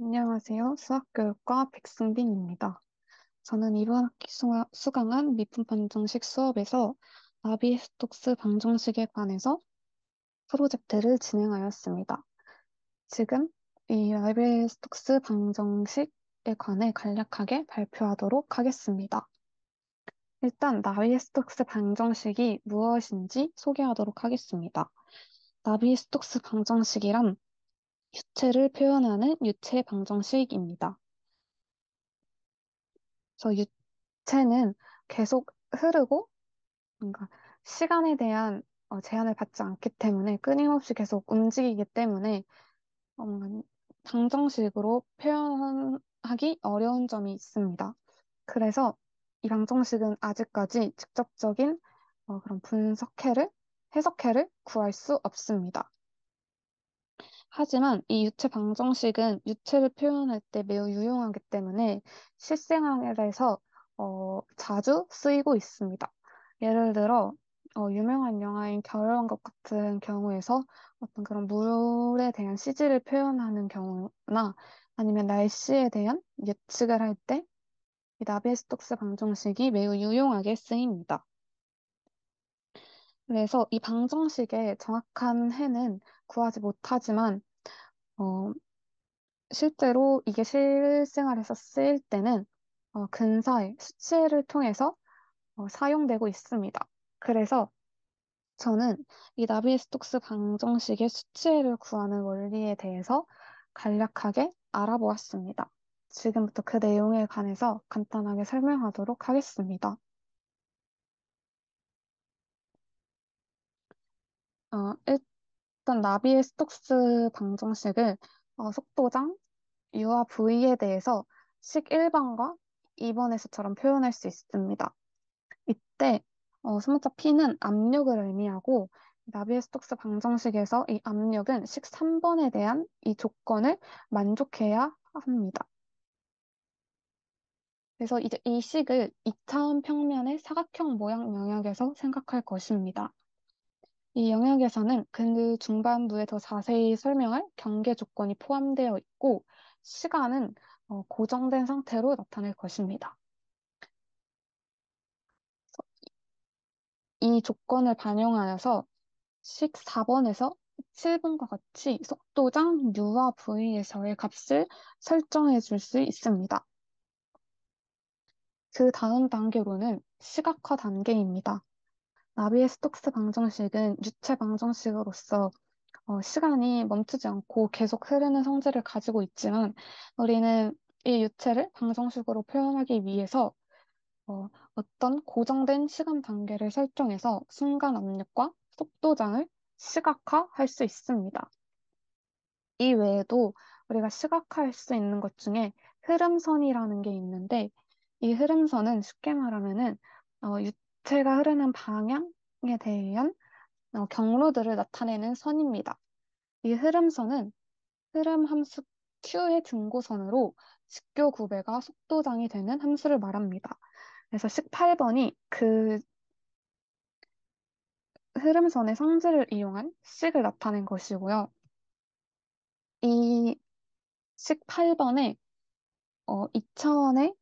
안녕하세요. 수학교육과 백승빈입니다. 저는 이번 학기 수강한 미분 방정식 수업에서 나비스톡스 방정식에 관해서 프로젝트를 진행하였습니다. 지금 이 나비스톡스 방정식에 관해 간략하게 발표하도록 하겠습니다. 일단 나비스톡스 방정식이 무엇인지 소개하도록 하겠습니다. 나비스톡스 방정식이란 유체를 표현하는 유체 방정식입니다. 그래서 유체는 계속 흐르고 뭔가 시간에 대한 제한을 받지 않기 때문에 끊임없이 계속 움직이기 때문에 뭔가 방정식으로 표현하기 어려운 점이 있습니다. 그래서 이 방정식은 아직까지 직접적인 그런 해석해를 구할 수 없습니다. 하지만 이 유체 방정식은 유체를 표현할 때 매우 유용하기 때문에 실생활에서 자주 쓰이고 있습니다. 예를 들어 유명한 영화인 겨울왕국 같은 경우에서 어떤 그런 물에 대한 CG를 표현하는 경우나 아니면 날씨에 대한 예측을 할 때 이 나비스톡스 방정식이 매우 유용하게 쓰입니다. 그래서 이 방정식의 정확한 해는 구하지 못하지만 어, 실제로 이게 실생활에서 쓰일 때는 근사의 수치를 통해서 사용되고 있습니다. 그래서 저는 이 나비스톡스 방정식의 수치를 구하는 원리에 대해서 간략하게 알아보았습니다. 지금부터 그 내용에 관해서 간단하게 설명하도록 하겠습니다. 일단 나비스톡스 방정식을 속도장, U와 V에 대해서 식 1번과 2번에서처럼 표현할 수 있습니다. 이때 소문자 P는 압력을 의미하고 나비에스톡스 방정식에서 이 압력은 식 3번에 대한 이 조건을 만족해야 합니다. 그래서 이제 이 식을 2차원 평면의 사각형 모양 영역에서 생각할 것입니다. 이 영역에서는 그 중반부에 더 자세히 설명할 경계 조건이 포함되어 있고 시간은 고정된 상태로 나타낼 것입니다. 이 조건을 반영하여서 식 4번에서 7번과 같이 속도장 U와 V에서의 값을 설정해 줄 수 있습니다. 그 다음 단계로는 시각화 단계입니다. 나비의 스톡스 방정식은 유체 방정식으로서 시간이 멈추지 않고 계속 흐르는 성질을 가지고 있지만 우리는 이 유체를 방정식으로 표현하기 위해서 어떤 고정된 시간 단계를 설정해서 순간 압력과 속도장을 시각화할 수 있습니다. 이 외에도 우리가 시각화할 수 있는 것 중에 흐름선이라는 게 있는데 이 흐름선은 쉽게 말하면은 유체가 흐르는 방향에 대한 경로들을 나타내는 선입니다. 이 흐름선은 흐름 함수 q의 등고선으로 직교 구배가 속도장이 되는 함수를 말합니다. 그래서 18번이 그 흐름선의 성질을 이용한 식을 나타낸 것이고요. 이 식 8번에 2차원의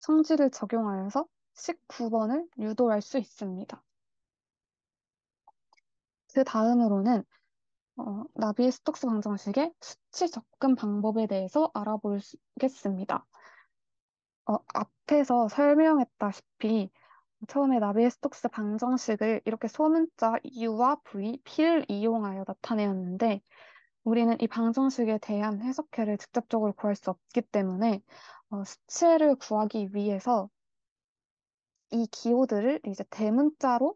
성질을 적용하여서 식 9번을 유도할 수 있습니다. 그 다음으로는 나비의 스톡스 방정식의 수치 접근 방법에 대해서 알아보겠습니다. 앞에서 설명했다시피 처음에 나비의 스톡스 방정식을 이렇게 소문자 U와 V, P를 이용하여 나타내었는데 우리는 이 방정식에 대한 해석해를 직접적으로 구할 수 없기 때문에 수치를 구하기 위해서 이 기호들을 이제 대문자로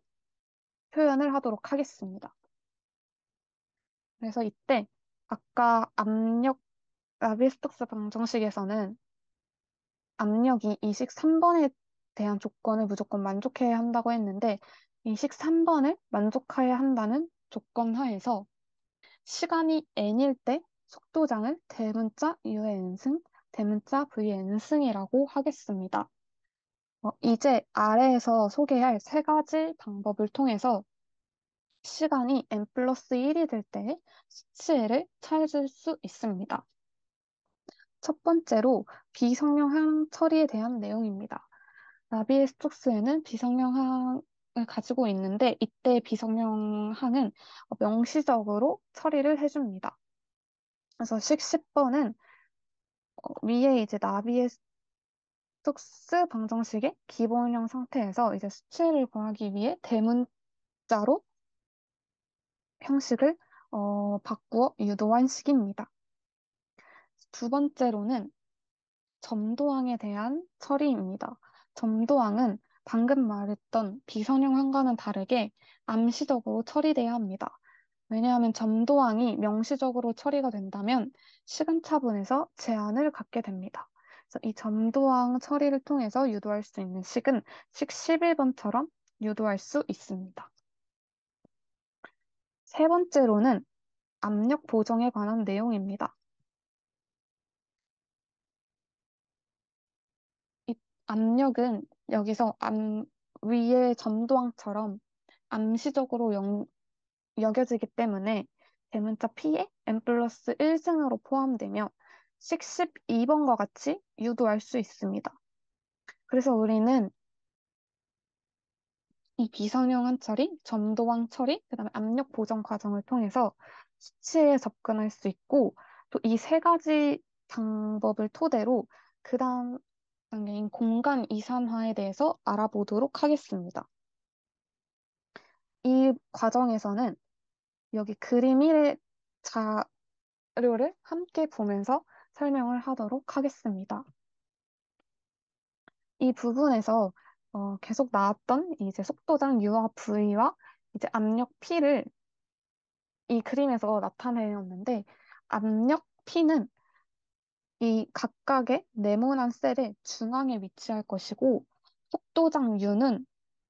표현을 하도록 하겠습니다. 그래서 이때 아까 나비스톡스 방정식에서는 압력이 이식 3번에 대한 조건을 무조건 만족해야 한다고 했는데 이식 3번을 만족해야 한다는 조건 하에서 시간이 n일 때 속도장을 대문자 u의 n승, 대문자 v의 n승이라고 하겠습니다. 이제 아래에서 소개할 세 가지 방법을 통해서 시간이 n 플러스 1이 될 때 수치를 찾을 수 있습니다. 첫 번째로 비성형항 처리에 대한 내용입니다. 나비에스톡스에는 비성형항을 가지고 있는데 이때 비성형항은 명시적으로 처리를 해줍니다. 그래서 식 10번은 위에 이제 나비에스톡스 방정식의 기본형 상태에서 이제 수치를 구하기 위해 대문자로 형식을 바꾸어 유도한 식입니다. 두 번째로는 점도항에 대한 처리입니다. 점도항은 방금 말했던 비선형항과는 다르게 암시적으로 처리돼야 합니다. 왜냐하면 점도항이 명시적으로 처리가 된다면 시간차분에서 제한을 갖게 됩니다. 그래서 이 점도항 처리를 통해서 유도할 수 있는 식은 식 11번처럼 유도할 수 있습니다. 세 번째로는 압력 보정에 관한 내용입니다. 이 압력은 여기서 위의 점도항처럼 암시적으로 여겨지기 때문에 대문자 P에 n 플러스 1승으로 포함되며 식 12번과 같이 유도할 수 있습니다. 그래서 우리는 이 비선형한 처리, 점도항 처리, 그다음에 압력 보정 과정을 통해서 수치에 접근할 수 있고 또 이 세 가지 방법을 토대로 그 다음 단계인 공간 이산화에 대해서 알아보도록 하겠습니다. 이 과정에서는 여기 그림 1의 자료를 함께 보면서 설명을 하도록 하겠습니다. 이 부분에서 계속 나왔던 이제 속도장 U와 V와 이제 압력 P를 이 그림에서 나타내었는데 압력 P는 이 각각의 네모난 셀의 중앙에 위치할 것이고 속도장 U는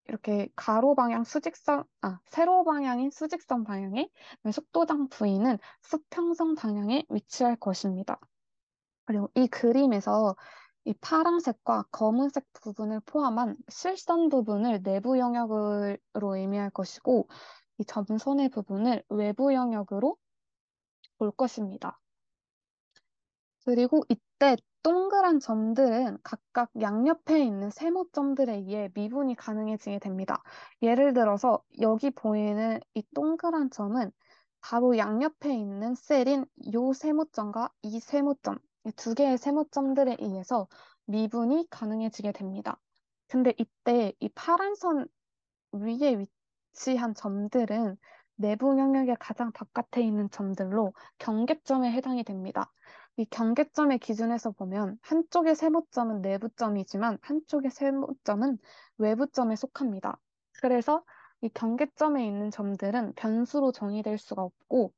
이렇게 가로 방향 수직선, 세로 방향인 수직선 방향에 속도장 V는 수평선 방향에 위치할 것입니다. 그리고 이 그림에서 이 파란색과 검은색 부분을 포함한 실선 부분을 내부 영역으로 의미할 것이고 이 점선의 부분을 외부 영역으로 볼 것입니다. 그리고 이때 동그란 점들은 각각 양옆에 있는 세모점들에 의해 미분이 가능해지게 됩니다. 예를 들어서 여기 보이는 이 동그란 점은 바로 양옆에 있는 셀인 요 세모점과 이 세모점, 이 두 개의 세모점들에 의해서 미분이 가능해지게 됩니다. 근데 이때 이 파란 선 위에 위치한 점들은 내부 영역의 가장 바깥에 있는 점들로 경계점에 해당이 됩니다. 이 경계점의 기준에서 보면 한쪽의 세모점은 내부점이지만 한쪽의 세모점은 외부점에 속합니다. 그래서 이 경계점에 있는 점들은 변수로 정의될 수가 없고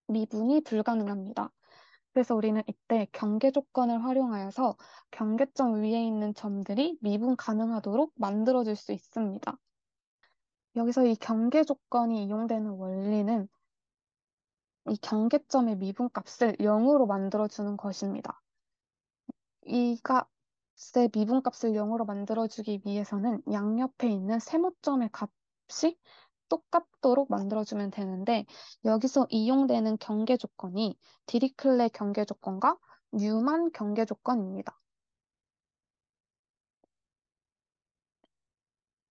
미분이 불가능합니다. 그래서 우리는 이때 경계 조건을 활용하여서 경계점 위에 있는 점들이 미분 가능하도록 만들어줄 수 있습니다. 여기서 이 경계 조건이 이용되는 원리는 이 경계점의 미분값을 0으로 만들어주는 것입니다. 이 값의 미분값을 0으로 만들어주기 위해서는 양옆에 있는 세모점의 값이 똑같도록 만들어주면 되는데 여기서 이용되는 경계 조건이 디리클레 경계 조건과 뉴만 경계 조건입니다.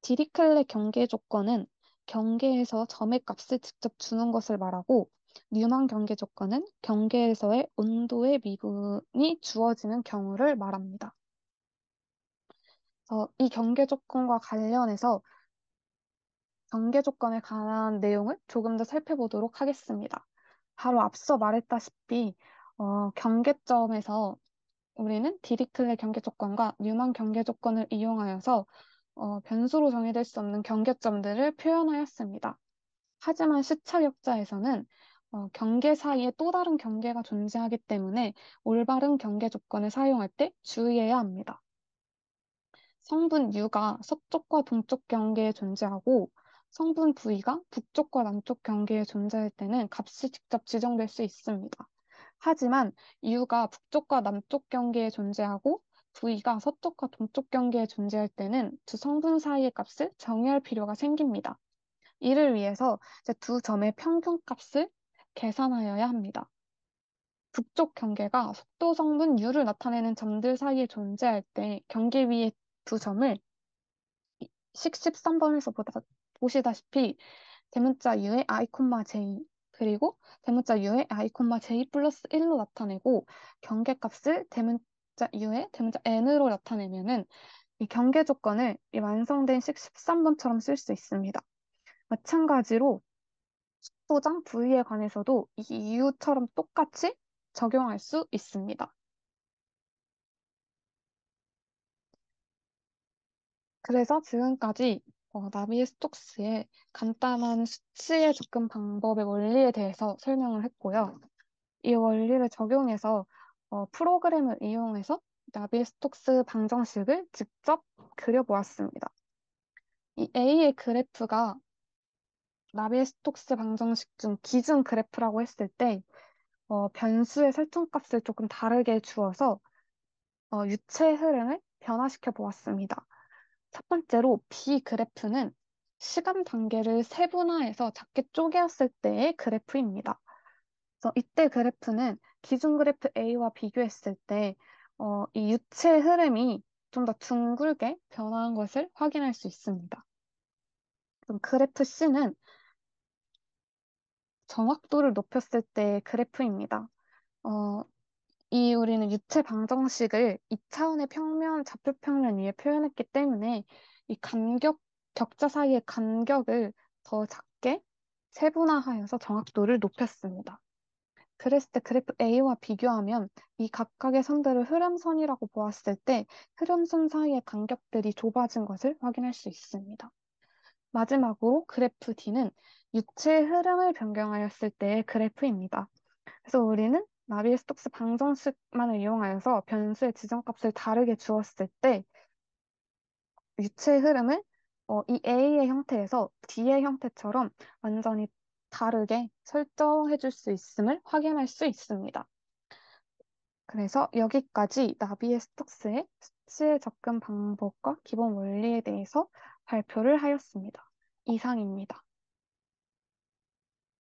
디리클레 경계 조건은 경계에서 점의 값을 직접 주는 것을 말하고 뉴만 경계 조건은 경계에서의 온도의 미분이 주어지는 경우를 말합니다. 이 경계 조건과 관련해서 경계 조건에 관한 내용을 조금 더 살펴보도록 하겠습니다. 바로 앞서 말했다시피 경계점에서 우리는 디리클레 경계 조건과 뉴만 경계 조건을 이용하여서 변수로 정의될 수 없는 경계점들을 표현하였습니다. 하지만 시차격자에서는 경계 사이에 또 다른 경계가 존재하기 때문에 올바른 경계 조건을 사용할 때 주의해야 합니다. 성분 U가 서쪽과 동쪽 경계에 존재하고 성분 V가 북쪽과 남쪽 경계에 존재할 때는 값이 직접 지정될 수 있습니다. 하지만 U가 북쪽과 남쪽 경계에 존재하고 V가 서쪽과 동쪽 경계에 존재할 때는 두 성분 사이의 값을 정의할 필요가 생깁니다. 이를 위해서 이제 두 점의 평균값을 계산하여야 합니다. 북쪽 경계가 속도 성분 U를 나타내는 점들 사이에 존재할 때 경계 위의 두 점을 식 13번에서 보시다시피 대문자 U의 I, J 그리고 대문자 U의 I, J 플러스 1로 나타내고 경계값을 대문자 U의 대문자 N으로 나타내면은 이 경계 조건을 이 완성된 식 13번처럼 쓸 수 있습니다. 마찬가지로 속도장 V에 관해서도 이 이유처럼 똑같이 적용할 수 있습니다. 그래서 지금까지 나비의 스톡스의 간단한 수치의 접근 방법의 원리에 대해서 설명을 했고요. 이 원리를 적용해서 프로그램을 이용해서 나비의 스톡스 방정식을 직접 그려보았습니다. 이 A의 그래프가 나비의 스톡스 방정식 중 기준 그래프라고 했을 때 변수의 설정값을 조금 다르게 주어서 유체 흐름을 변화시켜 보았습니다. 첫 번째로 B 그래프는 시간 단계를 세분화해서 작게 쪼개었을 때의 그래프입니다. 그래서 이때 그래프는 기준 그래프 A와 비교했을 때 이 유체 흐름이 좀 더 둥글게 변화한 것을 확인할 수 있습니다. 그럼 그래프 C는 정확도를 높였을 때의 그래프입니다. 어, 이 우리는 유체 방정식을 2차원의 평면, 좌표평면 위에 표현했기 때문에 이 격자 사이의 간격을 더 작게 세분화하여서 정확도를 높였습니다. 그랬을 때 그래프 A와 비교하면 이 각각의 선들을 흐름선이라고 보았을 때 흐름선 사이의 간격들이 좁아진 것을 확인할 수 있습니다. 마지막으로 그래프 D는 유체 흐름을 변경하였을 때의 그래프입니다. 그래서 우리는 나비의 스톡스 방정식만을 이용하여서 변수의 지정값을 다르게 주었을 때 유체 흐름을 이 A의 형태에서 D의 형태처럼 완전히 다르게 설정해 줄 수 있음을 확인할 수 있습니다. 그래서 여기까지 나비의 스톡스의 수치의 접근 방법과 기본 원리에 대해서 발표를 하였습니다. 이상입니다.